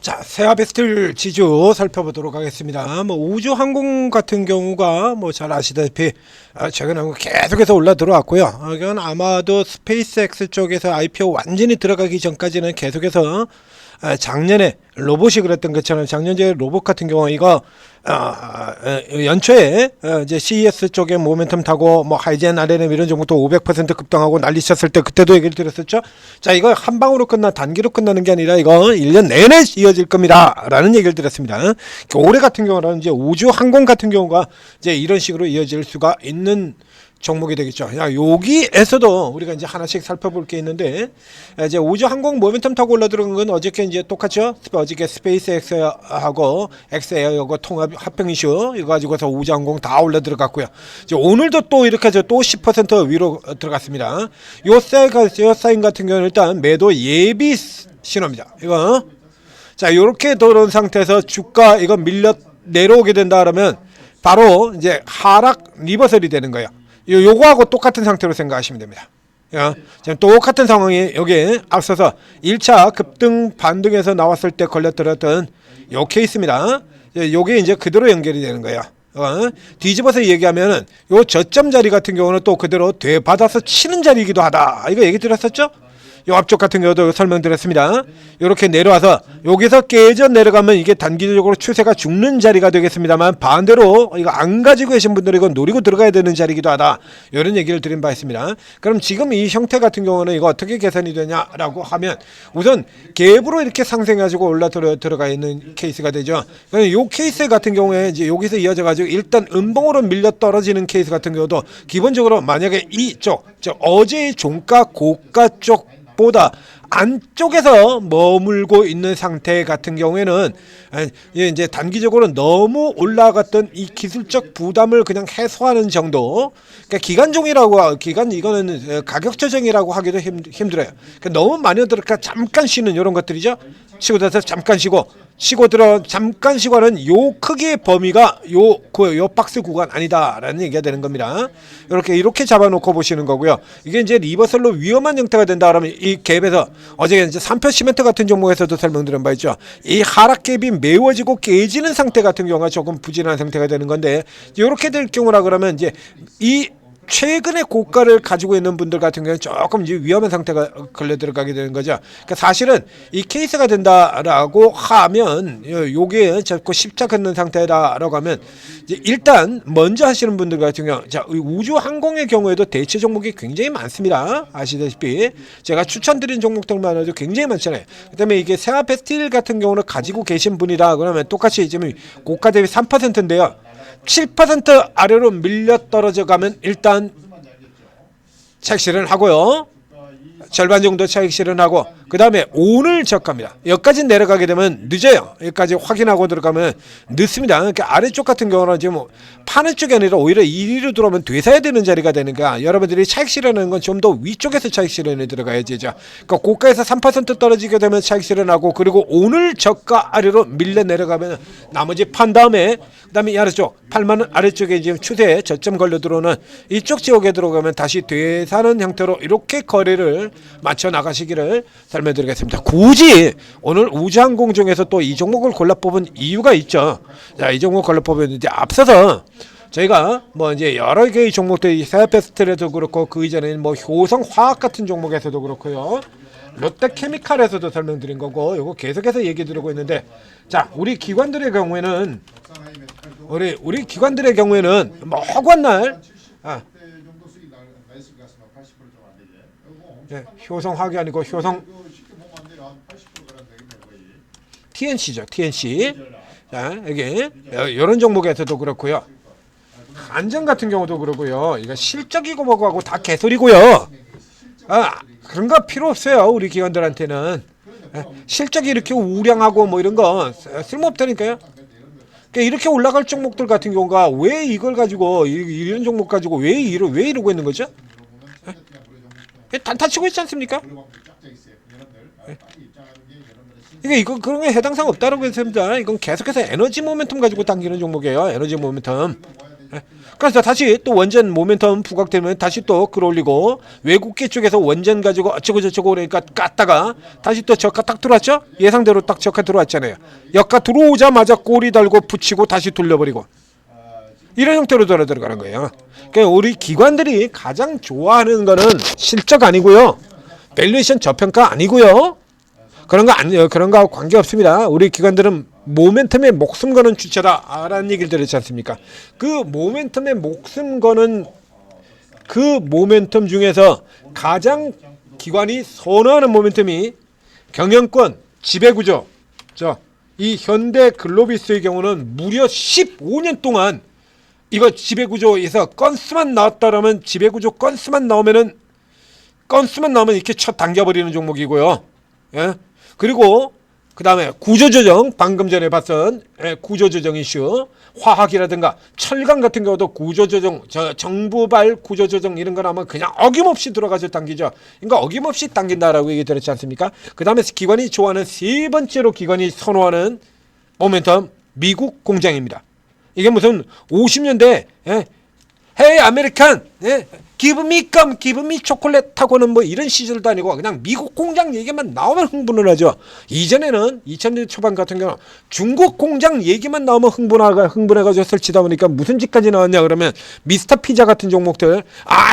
자, 세아베스틀 지주 살펴보도록 하겠습니다. 뭐 우주항공 같은 경우가 뭐 잘 아시다시피 최근에 계속해서 올라 들어왔고요. 이건 아마도 스페이스X 쪽에서 IPO 완전히 들어가기 전까지는 계속해서 작년에 로봇이 그랬던 것처럼 작년에 로봇 같은 경우 이거 연초에 이제 CES 쪽에 모멘텀 타고 뭐 하이젠 RNM 이런 종목도 500% 급등하고 난리 쳤을 때 그때도 얘기를 드렸었죠. 자, 이거 한 방으로 단기로 끝나는 게 아니라 이거 1년 내내 이어질 겁니다 라는 얘기를 드렸습니다. 올해 같은 경우는 이제 우주 항공 같은 경우가 이제 이런 식으로 이어질 수가 있는 종목이 되겠죠. 야, 여기에서도 우리가 이제 하나씩 살펴볼 게 있는데, 이제 우주 항공 모멘텀 타고 올라 들어간 건 어저께 이제 똑같죠. 어저께 스페이스X하고 엑스에어하고 통합 합병 이슈 이거 가지고서 우주 항공 다 올라 들어갔고요. 이제 오늘도 또 이렇게 해서 또 10% 위로 들어갔습니다. 요 사인 같은 경우는 일단 매도 예비 신호입니다. 이거 자, 요렇게 들어온 상태에서 주가 이거 밀려 내려오게 된다 그러면 바로 이제 하락 리버설이 되는 거예요. 요거하고 똑같은 상태로 생각하시면 됩니다. 지금 똑같은 상황이 여기 앞서서 1차 급등 반등에서 나왔을 때 걸려들었던 요 케이스입니다. 요게 이제 그대로 연결이 되는 거예요. 뒤집어서 얘기하면은 요 저점 자리 같은 경우는 또 그대로 되받아서 치는 자리이기도 하다. 이거 얘기 들었었죠? 요 앞쪽 같은 경우도 설명드렸습니다. 이렇게 내려와서 여기서 깨져 내려가면 이게 단기적으로 추세가 죽는 자리가 되겠습니다만, 반대로 이거 안 가지고 계신 분들은 이거 노리고 들어가야 되는 자리이기도 하다. 이런 얘기를 드린 바 있습니다. 그럼 지금 이 형태 같은 경우는 이거 어떻게 개선이 되냐라고 하면 우선 갭으로 이렇게 상승해가지고 올라 들어가 있는 케이스가 되죠. 이 케이스 같은 경우에 이제 여기서 이어져 가지고 일단 음봉으로 밀려 떨어지는 케이스 같은 경우도 기본적으로 만약에 이쪽 어제의 종가 고가 쪽 보다 안쪽에서 머물고 있는 상태 같은 경우에는 이제 단기적으로 너무 올라갔던 이 기술적 부담을 그냥 해소하는 정도. 그러니까 이거는 가격 조정이라고 하기도 힘들어요. 그러니까 너무 많이 들어가 잠깐 쉬는 이런 것들이죠. 치고 들어서 잠깐 쉬고 잠깐 쉬고 하는 요 크기의 범위가 요 박스 구간 아니다라는 얘기가 되는 겁니다. 이렇게 잡아놓고 보시는 거고요. 이게 이제 리버설로 위험한 형태가 된다 그러면 이 갭에서 어제 이제 삼표 시멘트 같은 종목에서도 설명드린 바 있죠. 이 하락 갭이 메워지고 깨지는 상태 같은 경우가 조금 부진한 상태가 되는 건데, 이렇게 될 경우라 그러면 이제 이 최근의 고가를 가지고 있는 분들 같은 경우는 조금 이제 위험한 상태가 걸려 들어가게 되는 거죠. 그러니까 사실은 이 케이스가 된다라고 하면 요게 자꾸 십자긋는 상태다라고 하면 이제 일단 먼저 하시는 분들 같은 경우, 자, 우주 항공의 경우에도 대체 종목이 굉장히 많습니다. 아시다시피 제가 추천드린 종목들만 해도 굉장히 많잖아요. 그다음에 이게 세아페스틸 같은 경우는 가지고 계신 분이다 그러면 똑같이 지금 고가 대비 3%인데요. 7% 아래로 밀려 떨어져 가면 일단 차익 실현하고요. 절반 정도 차익 실현하고, 그 다음에 오늘 저가입니다. 여기까지 내려가게 되면 늦어요. 여기까지 확인하고 들어가면 늦습니다. 그러니까 아래쪽 같은 경우는 지금 파는 쪽이 아니라 오히려 1위로 들어오면 되사야 되는 자리가 되니까 여러분들이 차익 실현하는 건 좀 더 위쪽에서 차익 실현에 들어가야지. 그러니까 고가에서 3% 떨어지게 되면 차익 실현하고, 그리고 오늘 저가 아래로 밀려 내려가면 나머지 판 다음에, 그 다음에 이 아래쪽 8만원 아래쪽에 지금 추세 저점 걸려 들어오는 이쪽 지역에 들어가면 다시 되사는 형태로 이렇게 거래를 맞춰 나가시기를 설명드리겠습니다. 굳이 오늘 우주항공 중에서 또 이 종목을 골라 뽑은 이유가 있죠. 자, 이 종목 골라 뽑았는데 앞서서 저희가 뭐 이제 여러 개의 종목들이 세아페스트에도 그렇고 그 이전에는 뭐 효성화학 같은 종목에서도 그렇고요. 롯데케미칼에서도 설명드린 거고, 이거 계속해서 얘기 드리고 있는데, 자, 우리 기관들의 경우에는 뭐 허구한 날 효성화학이 아니고 효성 TNC죠. TNC. 자, 여기 이런 종목에서도 그렇고요. 안전 같은 경우도 그러고요. 이거 실적이고 뭐고 다 개소리고요. 그런 거 필요 없어요. 우리 기관들한테는 실적이 이렇게 우량하고 뭐 이런 거 쓸모없다니까요. 그러니까 이렇게 올라갈 종목들 같은 경우가 왜 이걸 가지고 이런 종목 가지고 왜 이러고 있는 거죠? 단타 치고 있지 않습니까? 이거 그런 게 해당사항 없다라고 했습니다. 이건 계속해서 에너지 모멘텀 가지고 당기는 종목이에요. 에너지 모멘텀. 그래서 다시 또 원전 모멘텀 부각되면 다시 또 끌어올리고 외국계 쪽에서 원전 가지고 어쩌고 저쩌고 그러니까 깠다가 다시 또 저가 딱 들어왔죠. 예상대로 딱 저가 들어왔잖아요. 여가 들어오자마자 꼬리 달고 붙이고 다시 돌려버리고 이런 형태로 들어가는 거예요. 그러니까 우리 기관들이 가장 좋아하는 거는 실적 아니고요, 밸류에이션 저평가 아니고요, 그런 거 아니에요. 그런 거하고 관계 없습니다. 우리 기관들은 모멘텀에 목숨 거는 주체다라는 얘기를 들었지 않습니까? 그 모멘텀에 목숨 거는 그 모멘텀 중에서 가장 기관이 선호하는 모멘텀이 경영권 지배구조. 이 현대 글로비스의 경우는 무려 15년 동안 이거 지배구조에서 건수만 나왔다라면, 지배구조 건수만 나오면 이렇게 쳐 당겨버리는 종목이고요. 예? 그리고 그 다음에 구조조정, 방금 전에 봤던 구조조정 이슈, 화학이라든가 철강 같은 경우도 구조조정, 정부발 구조조정 이런 건 아마 그냥 어김없이 들어가서 당기죠. 그러니까 어김없이 당긴다라고 얘기 들었지 않습니까? 그 다음에 기관이 좋아하는 세 번째로 기관이 선호하는 모멘텀, 미국 공장입니다. 이게 무슨 50년대 헤이 아메리칸, give me gum, give me 초콜릿 하고는 뭐 이런 시절도 아니고 그냥 미국 공장 얘기만 나오면 흥분을 하죠. 이전에는 2000년 초반 같은 경우는 중국 공장 얘기만 나오면 흥분해가지고 설치다 보니까 무슨 짓까지 나왔냐 그러면 미스터 피자 같은 종목들,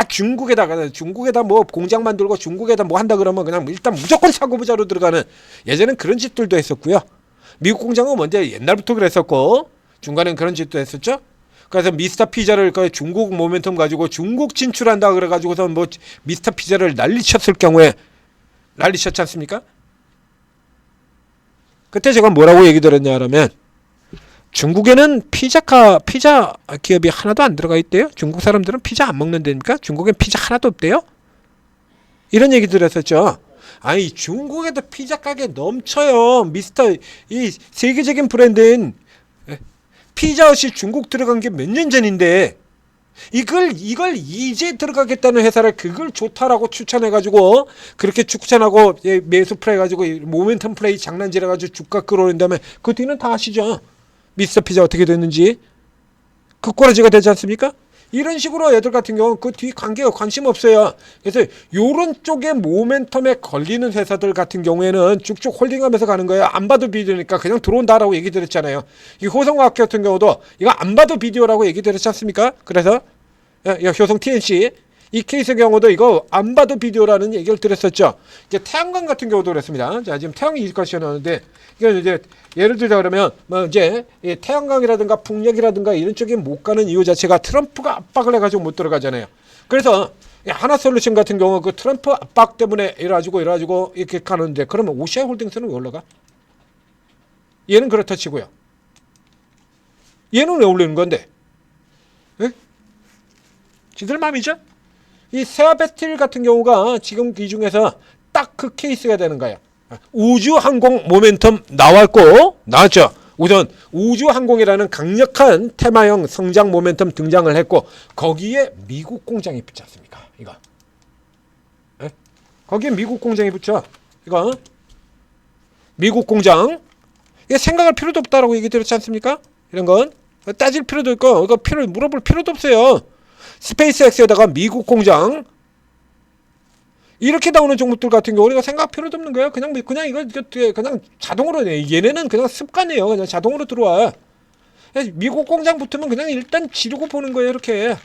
중국에다 뭐 공장 만들고 중국에다 뭐 한다 그러면 그냥 일단 무조건 사고부자로 들어가는, 예전엔 그런 짓들도 했었고요. 미국 공장은 먼저 옛날부터 그랬었고 중간엔 그런 짓도 했었죠. 그래서 미스터 피자를 중국 모멘텀 가지고 중국 진출한다 그래가지고서 뭐 미스터 피자를 난리쳤을 경우에 난리쳤지 않습니까? 그때 제가 뭐라고 얘기 들었냐 하면 중국에는 피자 기업이 하나도 안 들어가 있대요. 중국 사람들은 피자 안 먹는다니까? 중국엔 피자 하나도 없대요? 이런 얘기 들었었죠. 아니 중국에도 피자 가게 넘쳐요. 이 세계적인 브랜드인 피자헛이 중국 들어간 게 몇 년 전인데 이걸 이제 들어가겠다는 회사를 그걸 좋다라고 추천해가지고 그렇게 추천하고 매수 플레이해가지고 모멘텀 플레이 장난질해가지고 주가 끌어올린 다음에 그 뒤는 다 아시죠? 미스터 피자 어떻게 됐는지 그 꼬라지가 되지 않습니까? 이런 식으로 애들 같은 경우는 그 뒤 관심 없어요. 그래서 요런 쪽에 모멘텀에 걸리는 회사들 같은 경우에는 쭉쭉 홀딩하면서 가는 거예요. 안 봐도 비디오니까 그냥 들어온다라고 얘기 드렸잖아요. 이 효성화학 같은 경우도 이거 안 봐도 비디오라고 얘기 드렸지 않습니까? 그래서 효성 TNC 이 케이스 경우도 이거 안 봐도 비디오라는 얘기를 드렸었죠. 이제 태양광 같은 경우도 그렇습니다. 자, 지금 태양이 이까지 나오는데 이거 이제 예를 들자 그러면 뭐 이제 태양광이라든가 풍력이라든가 이런 쪽에 못 가는 이유 자체가 트럼프가 압박을 해가지고 못 들어가잖아요. 그래서 하나솔루션 같은 경우 그 트럼프 압박 때문에 이래가지고 이렇게 가는데 그러면 오시아 홀딩스는 왜 올라가? 얘는 그렇다 치고요. 얘는 왜 올리는 건데? 예? 지들 맘이죠? 이 세아베스틸 같은 경우가 지금 이 중에서 딱 그 케이스가 되는 거예요. 우주항공 모멘텀 나왔죠. 우선 우주항공이라는 강력한 테마형 성장 모멘텀 등장을 했고 거기에 미국 공장이 붙지 않습니까? 이거. 네? 거기에 미국 공장이 붙죠. 이거. 미국 공장. 이게 생각할 필요도 없다라고 얘기 드렸지 않습니까? 이런 건 따질 필요도 있고 이거 물어볼 필요도 없어요. 스페이스X에다가 미국 공장 이렇게 나오는 종목들 같은 경우 우리가 생각 필요도 없는 거예요. 그냥 이거 그냥 자동으로 얘네는 그냥 습관이에요. 그냥 자동으로 들어와. 미국 공장 붙으면 그냥 일단 지르고 보는 거예요. 이렇게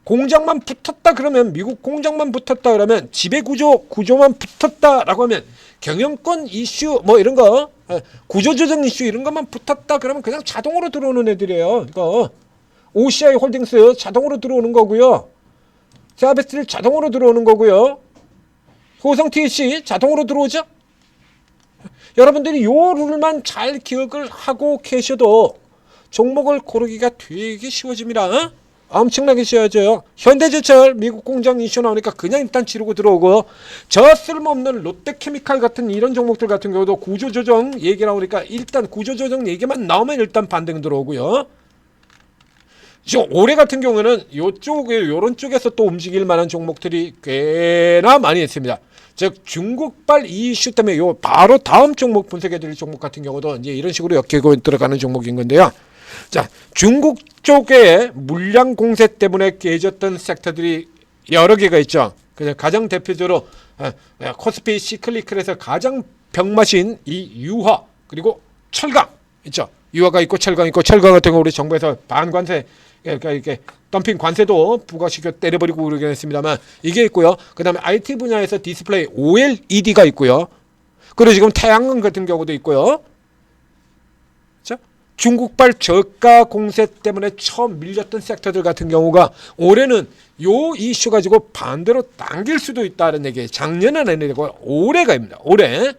공장만 붙었다 그러면 미국 공장만 붙었다 그러면 지배 구조만 붙었다라고 하면 경영권 이슈 뭐 이런 거 구조조정 이슈 이런 것만 붙었다 그러면 그냥 자동으로 들어오는 애들이에요. 이거 OCI 홀딩스 자동으로 들어오는 거고요. 세아베스틸 자동으로 들어오는 거고요. 효성 TC 자동으로 들어오죠. 여러분들이 요 룰만 잘 기억을 하고 계셔도 종목을 고르기가 되게 쉬워집니다. 엄청나게 쉬워져요. 현대제철 미국 공장 이슈 나오니까 그냥 일단 지르고 들어오고 저 쓸모없는 롯데케미칼 같은 이런 종목들 같은 경우도 구조조정 얘기 나오니까 일단 구조조정 얘기만 나오면 일단 반등 들어오고요. 지금 올해 같은 경우는 요런 쪽에서 또 움직일 만한 종목들이 꽤나 많이 있습니다. 즉 중국발 이슈 때문에 요 바로 다음 종목 분석해드릴 종목 같은 경우도 이제 이런 식으로 엮이고 들어가는 종목인 건데요. 자, 중국 쪽에 물량 공세 때문에 깨졌던 섹터들이 여러 개가 있죠. 그래서 가장 대표적으로 코스피 시클리클에서 가장 병맛인 이 유화 그리고 철강 있죠. 유화가 있고 철강 있고, 철강 같은 경우 우리 정부에서 반관세, 그러니까 이렇게 덤핑 관세도 부과시켜 때려버리고 그러긴 했습니다만 이게 있고요. 그 다음에 IT 분야에서 디스플레이 OLED가 있고요. 그리고 지금 태양광 같은 경우도 있고요. 자, 중국발 저가 공세 때문에 처음 밀렸던 섹터들 같은 경우가 올해는 요 이슈 가지고 반대로 당길 수도 있다는 얘기예요. 작년은 아니고 올해가입니다. 올해.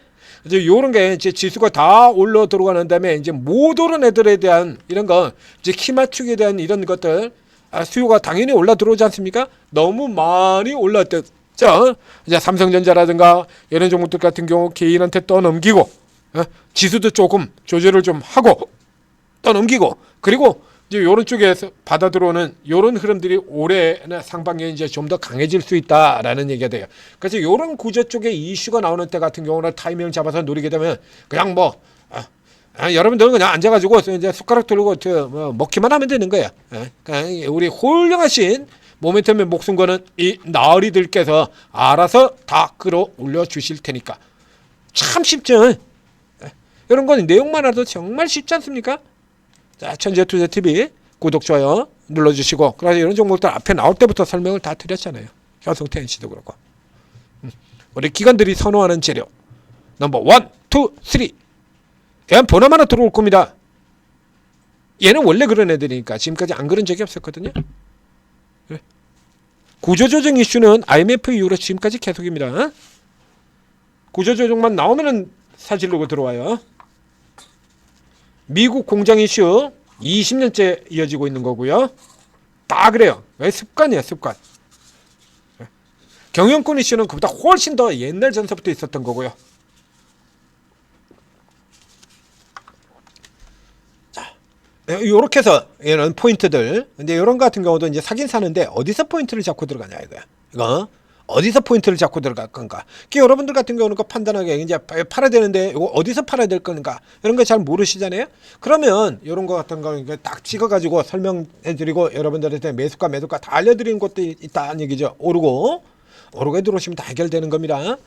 이제 요런 게 이제 지수가 다 올라 들어가는 다음에 이제 못 오른 애들에 대한 이런 거 이제 키 맞추기에 대한 이런 것들 수요가 당연히 올라 들어오지 않습니까? 너무 많이 올랐죠. 이제 삼성전자라든가 이런 종목들 같은 경우 개인한테 떠넘기고 지수도 조금 조절을 좀 하고 떠넘기고 그리고 이제 요런 쪽에서 받아 들어오는 요런 흐름들이 올해나 상반기에 이제 좀 더 강해질 수 있다라는 얘기가 돼요. 그래서 요런 구조 쪽에 이슈가 나오는 때 같은 경우는 타이밍을 잡아서 노리게 되면 그냥 뭐 여러분들은 그냥 앉아가지고 이제 숟가락 들고 먹기만 하면 되는 거예요. 그냥 우리 훌륭하신 모멘텀의 목숨과는 이 나으리들께서 알아서 다 끌어올려 주실 테니까 참 쉽죠. 이런 건 내용만 알아도 정말 쉽지 않습니까? 자, 천재투자TV 구독, 좋아요 눌러주시고, 그래서 이런 종목들 앞에 나올 때부터 설명을 다 드렸잖아요. 현성태 NC도 그렇고. 우리 기관들이 선호하는 재료 넘버 1, 2, 3. 얘는 번호만 하나 들어올 겁니다. 얘는 원래 그런 애들이니까 지금까지 안 그런 적이 없었거든요. 구조조정 이슈는 IMF 이후로 지금까지 계속입니다. 구조조정만 나오면은 사질르고 들어와요. 미국 공장 이슈 20년째 이어지고 있는 거고요. 다 그래요. 왜? 습관이야, 습관. 경영권 이슈는 그보다 훨씬 더 옛날 전서부터 있었던 거고요. 자, 요렇게 해서 이런 포인트들. 근데 이런 거 같은 경우도 이제 사긴 사는데 어디서 포인트를 잡고 들어가냐 이거야. 이거 어디서 포인트를 잡고 들어갈 건가? 여러분들 같은 경우는 그 판단하게 이제 팔아야 되는데 이거 어디서 팔아야 될 건가? 이런 거 잘 모르시잖아요. 그러면 이런 거 같은 거 딱 찍어가지고 설명해드리고 여러분들한테 매수가 다 알려드리는 것도 있다는 얘기죠. 오르고 들어오시면 다 해결되는 겁니다.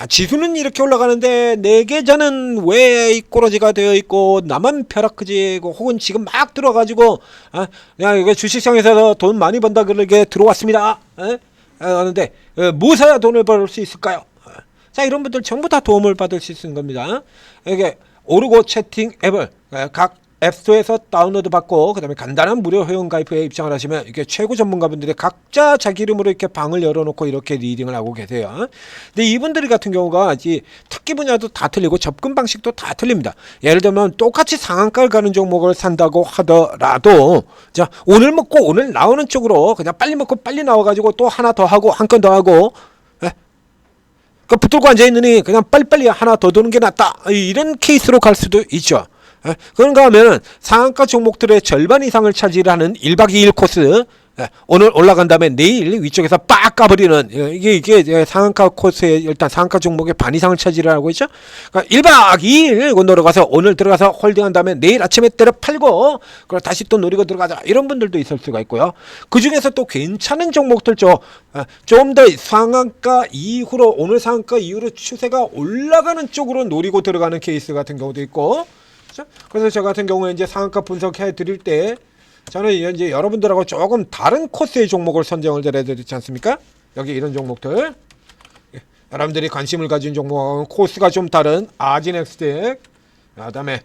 지수는 이렇게 올라가는데 내 계좌는 왜 이 꼬라지가 되어 있고 나만 벼락크지고 혹은 지금 막 들어가지고 그냥 이게 주식시장에서 돈 많이 번다 그러게 들어왔습니다. 하는데 뭐 사야 돈을 벌 수 있을까요? 자, 이런 분들 전부 다 도움을 받을 수 있는 겁니다. 이게 오르고 채팅 앱을 각 앱스토어에서 다운로드 받고 그다음에 간단한 무료 회원 가입에 입장을 하시면 이게 최고 전문가분들이 각자 자기 이름으로 이렇게 방을 열어놓고 이렇게 리딩을 하고 계세요. 근데 이분들이 같은 경우가 이 특기 분야도 다 틀리고 접근 방식도 다 틀립니다. 예를 들면 똑같이 상한가를 가는 종목을 산다고 하더라도 자, 오늘 먹고 오늘 나오는 쪽으로 그냥 빨리 먹고 빨리 나와가지고 또 하나 더 하고 한 건 더 하고 붙들고 앉아있느니 그냥 빨리빨리 하나 더 도는 게 낫다, 이런 케이스로 갈 수도 있죠. 그런가 하면 상한가 종목들의 절반 이상을 차지하는 1박 2일 코스, 오늘 올라간 다음에 내일 위쪽에서 빡 까버리는 이게 상한가 코스의 일단 상한가 종목의 반 이상을 차지를 하고 있죠. 그러니까 1박 2일 들어가서 오늘 들어가서 홀딩한 다음에 내일 아침에 때려 팔고 그리고 다시 또 노리고 들어가자, 이런 분들도 있을 수가 있고요. 그 중에서 또 괜찮은 종목들 좀 더 상한가 이후로 오늘 상한가 이후로 추세가 올라가는 쪽으로 노리고 들어가는 케이스 같은 경우도 있고. 그래서 저 같은 경우에 이제 상한가 분석해 드릴 때 저는 이제 여러분들하고 조금 다른 코스의 종목을 선정을 드려드리지 않습니까? 여기 이런 종목들, 여러분들이 관심을 가진 종목하고는 코스가 좀 다른 아진엑스텍, 그다음에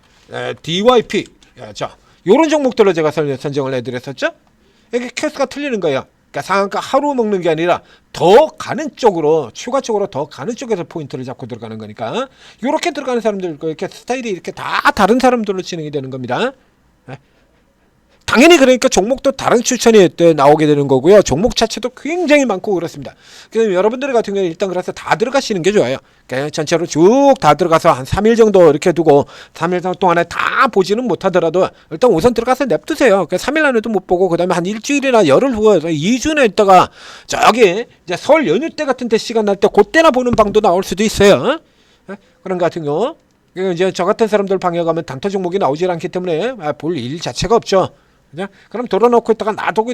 DYP, 자, 요런 종목들로 제가 선정을 해드렸었죠. 이게 코스가 틀리는 거예요. 그러니까 상한가 하루 먹는 게 아니라 더 가는 쪽으로, 추가적으로 더 가는 쪽에서 포인트를 잡고 들어가는 거니까 이렇게 들어가는 사람들, 이렇게 스타일이 이렇게 다 다른 사람들로 진행이 되는 겁니다. 당연히 그러니까 종목도 다른 추천이 나오게 되는 거고요. 종목 자체도 굉장히 많고 그렇습니다. 그래서 여러분들 같은 경우는 일단 그래서 다 들어가시는 게 좋아요. 그러니까 전체로 쭉 다 들어가서 한 3일 정도 이렇게 두고 3일 동안에 다 보지는 못하더라도 일단 우선 들어가서 냅두세요. 그러니까 3일 안에도 못 보고 그다음에 한 일주일이나 열흘 후에 2주나 있다가 저기 이제 설 연휴 때 같은 데 시간 날 때 그때나 보는 방도 나올 수도 있어요. 그런 거 같은 경우. 이제 저 같은 사람들 방에 가면 단타 종목이 나오질 않기 때문에 볼 일 자체가 없죠. 그냥 그럼 돌아놓고 있다가 놔두고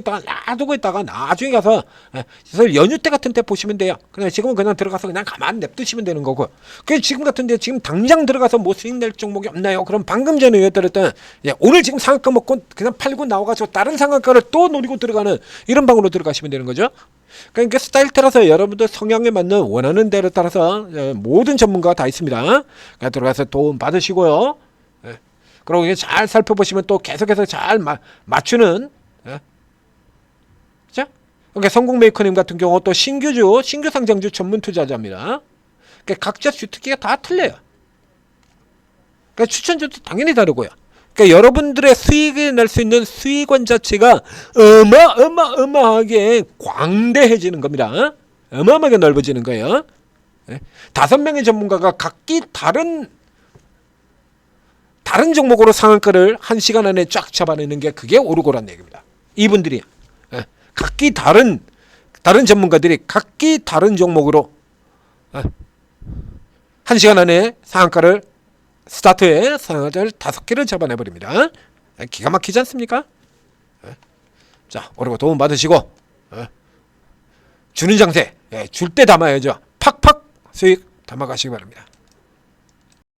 있다가 나중에 가서 그래서 연휴 때 같은 때 보시면 돼요. 그냥 지금은 그냥 들어가서 그냥 가만 냅두시면 되는 거고. 그 지금 같은데 지금 당장 들어가서 뭐 수익 낼 종목이 없나요? 그럼 방금 전에 얘기했던 오늘 지금 상한가 먹고 그냥 팔고 나와가지고 다른 상한가를 또 노리고 들어가는 이런 방으로 들어가시면 되는 거죠. 그러니까 스타일 따라서 여러분들 성향에 맞는 원하는 대로 따라서 모든 전문가가 다 있습니다. 그냥 들어가서 도움 받으시고요. 그리고 잘 살펴보시면 또 계속해서 잘 맞추는, 그죠? 그러니까 성공 메이커님 같은 경우 또 신규 상장주 전문 투자자입니다. 그러니까 각자 주특기가 다 틀려요. 그러니까 추천주도 당연히 다르고요. 그러니까 여러분들의 수익을 낼 수 있는 수익원 자체가 어마어마하게 광대해지는 겁니다. 어마어마하게 넓어지는 거예요. 5명의 전문가가 각기 다른 종목으로 상한가를 1시간 안에 쫙 잡아내는 게 그게 오르고란 얘기입니다. 이분들이 각기 다른 전문가들이 각기 다른 종목으로 1시간 안에 상한가를 스타트에 상한가를 5개를 잡아내버립니다. 기가 막히지 않습니까? 자, 오르고 도움 받으시고 주는 장세 줄 때 담아야죠. 팍팍 수익 담아가시기 바랍니다.